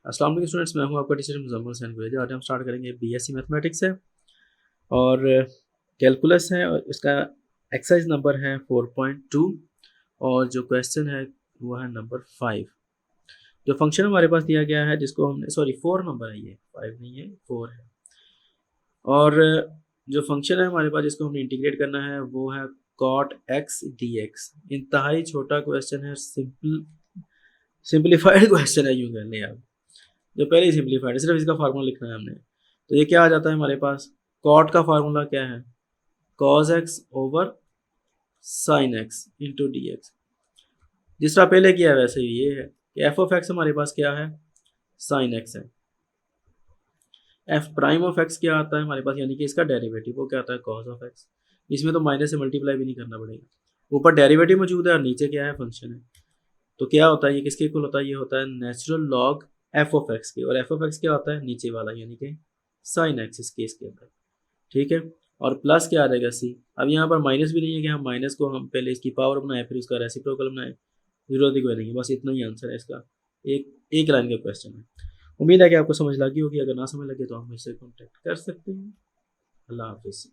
अस्सलाम वालेकुम स्टूडेंट्स, मैं हूं आपका टीचर मुज़म्मिल हुसैन गुरेजा। आज हम स्टार्ट करेंगे बीएससी मैथमेटिक्स से और कैलकुलस है और इसका एक्सरसाइज नंबर है 4.2 और जो क्वेश्चन है वो है नंबर 5। जो फंक्शन हमारे पास दिया गया है जिसको हमने 4 नंबर है, ये 5 नहीं है 4 है। और जो फंक्शन है हमारे पास जिसको हमने इंटीग्रेट करना है वो है cot x dx। इंतहाई छोटा क्वेश्चन है, सिंपलीफाइड क्वेश्चन है, यूँ कर लें आप। जो पहले ही सिंपलीफाइड है, सिर्फ इसका फार्मूला लिखना है हमने। तो ये क्या आ जाता है हमारे पास, कॉट का फार्मूला क्या है, cos x over sine x into D x. जिस तरह पहले किया है वैसे ही ये है कि एफ ऑफ एक्स हमारे पास क्या है, साइन एक्स है। एफ प्राइम ऑफ एक्स क्या आता है हमारे पास, यानी कि इसका डेरिवेटिव वो क्या आता है, कॉस ऑफ एक्स। इसमें तो माइनस से मल्टीप्लाई भी नहीं करना पड़ेगा, ऊपर डेरिवेटिव मौजूद है और नीचे क्या है, फंक्शन है। तो क्या होता है, ये किसके इक्वल होता है, ये होता है natural log F of x के। और एफ ऑफ एक्स क्या होता है, नीचे वाला यानी कि साइन एक्स इस केस के अंदर। ठीक है, और प्लस क्या आ जाएगा सी। अब यहाँ पर माइनस भी नहीं है कि हम माइनस को हम पहले इसकी पावर बनाए फिर उसका रेसिप्रोकल बनाए, जरूरत ही कोई नहीं है। बस इतना ही आंसर है इसका, एक एक लाइन का क्वेश्चन है। उम्मीद है कि आपको समझ लगी होगी, अगर ना समझ लगे तो आप मुझसे कॉन्टेक्ट कर सकते हैं। अल्लाह हाफिज़।